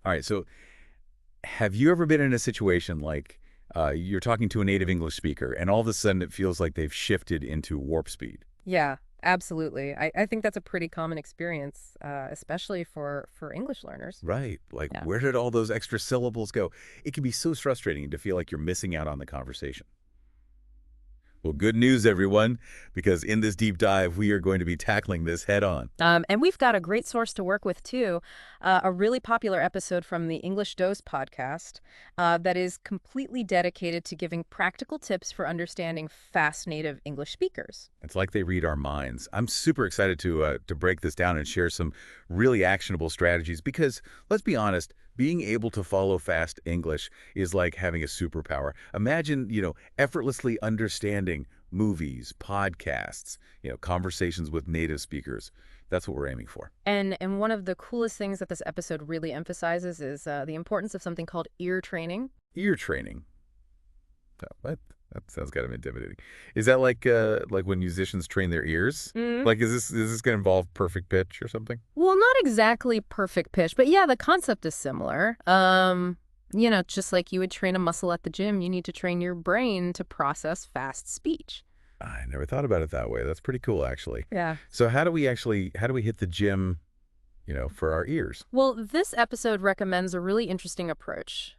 All right, so have you ever been in a situation like you're talking to a native English speaker and all of a sudden it feels like they've shifted into warp speed? Yeah, absolutely. I think that's a pretty common experience, especially for English learners. Right. Like, Yeah. where did all those extra syllables go? It can be so frustrating to feel like you're missing out on the conversation. Well, good news, everyone, because in this deep dive, we are going to be tackling this head on. And we've got a great source to work with, too. A really popular episode from the English Dose podcast that is completely dedicated to giving practical tips for understanding fast native English speakers. It's like they read our minds. I'm super excited to break this down and share some really actionable strategies because, let's be honest, being able to follow fast English is like having a superpower. Imagine, effortlessly understanding movies, podcasts, conversations with native speakers. That's what we're aiming for. And one of the coolest things that this episode really emphasizes is the importance of something called ear training. Ear training. Oh, what? That sounds kind of intimidating. Is that like when musicians train their ears? Like, is this going to involve perfect pitch or something? Well, not exactly perfect pitch, but yeah, the concept is similar. Just like you would train a muscle at the gym, you need to train your brain to process fast speech. I never thought about it that way. That's pretty cool, actually. Yeah. So how do we hit the gym, for our ears? Well, this episode recommends a really interesting approach.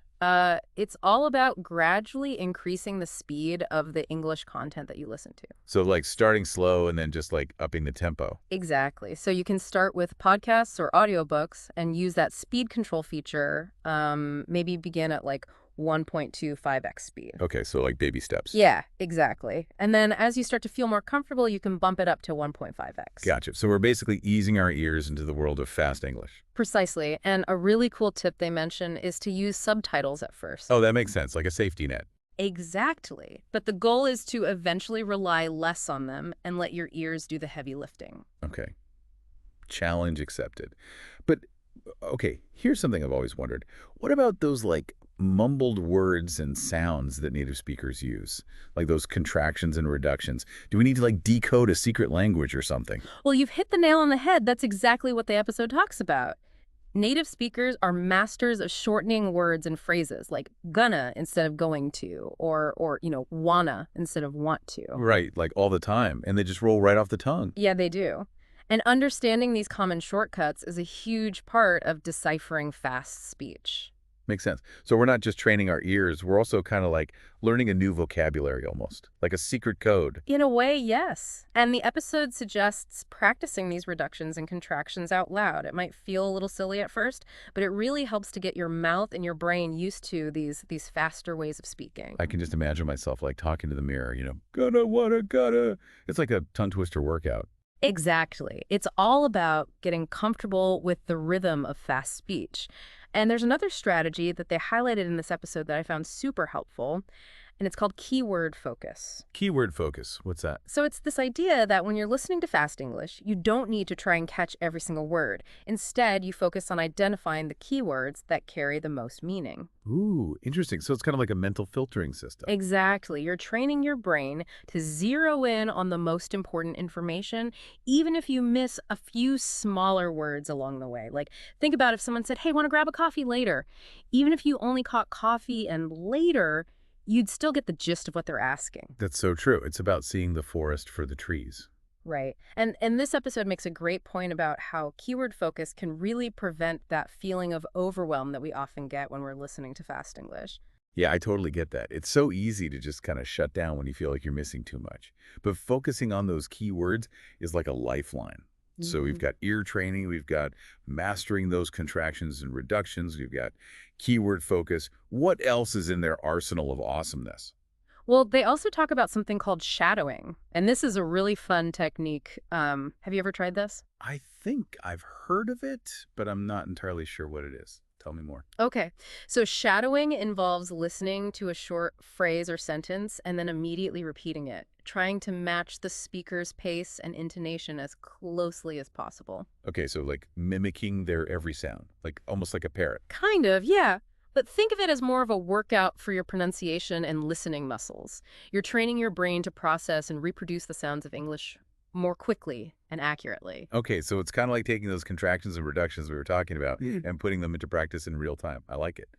It's all about gradually increasing the speed of the English content that you listen to. So like starting slow and then just like upping the tempo. Exactly. So you can start with podcasts or audiobooks and use that speed control feature. Maybe begin at like 1.25x speed. Okay, so like baby steps. Yeah, exactly. And then as you start to feel more comfortable, you can bump it up to 1.5x. Gotcha. So we're basically easing our ears into the world of fast English. Precisely. And a really cool tip they mention is to use subtitles at first. Oh, that makes sense, like a safety net. Exactly. But the goal is to eventually rely less on them and let your ears do the heavy lifting. Okay. Challenge accepted. But okay, here's something I've always wondered. What about those like mumbled words and sounds that native speakers use? Like those contractions and reductions. Do we need to like decode a secret language or something? Well, you've hit the nail on the head. That's exactly what the episode talks about. Native speakers are masters of shortening words and phrases like gonna instead of going to, or wanna instead of want to. Right, like all the time. And they just roll right off the tongue. Yeah, they do. And understanding these common shortcuts is a huge part of deciphering fast speech. Makes sense. So we're not just training our ears, we're also kind of like learning a new vocabulary almost, like a secret code. In a way, yes. And the episode suggests practicing these reductions and contractions out loud. It might feel a little silly at first, but it really helps to get your mouth and your brain used to these faster ways of speaking. I can just imagine myself like talking to the mirror, gonna, wanna, gotta. It's like a tongue twister workout. Exactly. It's all about getting comfortable with the rhythm of fast speech. And there's another strategy that they highlighted in this episode that I found super helpful, and it's called keyword focus. Keyword focus. What's that? So it's this idea that when you're listening to fast English, you don't need to try and catch every single word. Instead, you focus on identifying the keywords that carry the most meaning. Ooh, interesting. So it's kind of like a mental filtering system. Exactly. You're training your brain to zero in on the most important information, even if you miss a few smaller words along the way. Like, think about if someone said, hey, want to grab a coffee later? Even if you only caught coffee and later, you'd still get the gist of what they're asking. That's so true. It's about seeing the forest for the trees. Right. And this episode makes a great point about how keyword focus can really prevent that feeling of overwhelm that we often get when we're listening to fast English. Yeah, I totally get that. It's so easy to just kind of shut down when you feel like you're missing too much. But focusing on those key words is like a lifeline. So we've got ear training, we've got mastering those contractions and reductions, we've got keyword focus. What else is in their arsenal of awesomeness? Well, they also talk about something called shadowing, and this is a really fun technique. Have you ever tried this? I think I've heard of it, but I'm not entirely sure what it is. Tell me more. Okay, so shadowing involves listening to a short phrase or sentence and then immediately repeating it, trying to match the speaker's pace and intonation as closely as possible. Okay, so like mimicking their every sound, like almost like a parrot. Kind of, yeah. But think of it as more of a workout for your pronunciation and listening muscles. You're training your brain to process and reproduce the sounds of English more quickly and accurately. Okay, so it's kind of like taking those contractions and reductions we were talking about and putting them into practice in real time. I like it.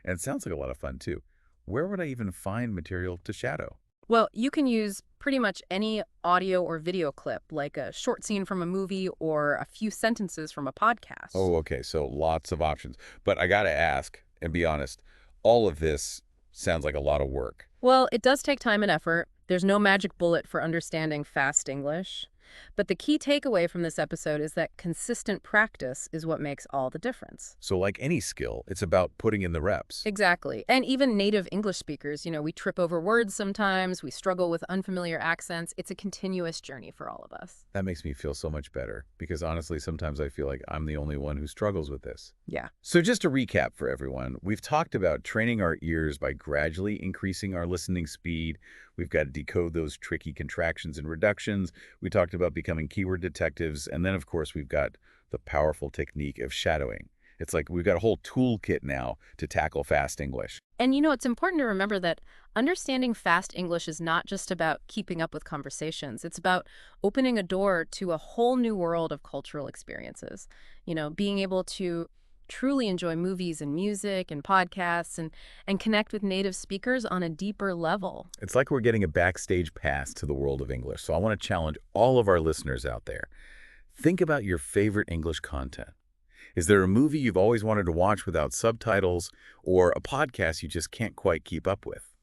And it sounds like a lot of fun, too. Where would I even find material to shadow? Well, you can use pretty much any audio or video clip, like a short scene from a movie or a few sentences from a podcast. Oh, okay, so lots of options. But I got to ask and be honest, all of this sounds like a lot of work. Well, it does take time and effort. There's no magic bullet for understanding fast English. But the key takeaway from this episode is that consistent practice is what makes all the difference. So like any skill, it's about putting in the reps. Exactly. And even native English speakers, we trip over words sometimes, we struggle with unfamiliar accents. It's a continuous journey for all of us. That makes me feel so much better because honestly, sometimes I feel like I'm the only one who struggles with this. Yeah. So just to recap for everyone, we've talked about training our ears by gradually increasing our listening speed. We've got to decode those tricky contractions and reductions. We talked about becoming keyword detectives. And then, of course, we've got the powerful technique of shadowing. It's like we've got a whole toolkit now to tackle fast English. And it's important to remember that understanding fast English is not just about keeping up with conversations. It's about opening a door to a whole new world of cultural experiences. Being able to truly enjoy movies and music and podcasts and connect with native speakers on a deeper level. It's like we're getting a backstage pass to the world of English. So I want to challenge all of our listeners out there. Think about your favorite English content. Is there a movie you've always wanted to watch without subtitles or a podcast you just can't quite keep up with?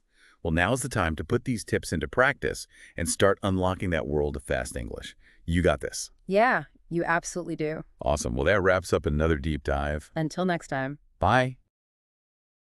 Well, now's the time to put these tips into practice and start unlocking that world of fast English. You got this. Yeah, you absolutely do. Awesome. Well, that wraps up another deep dive. Until next time. Bye.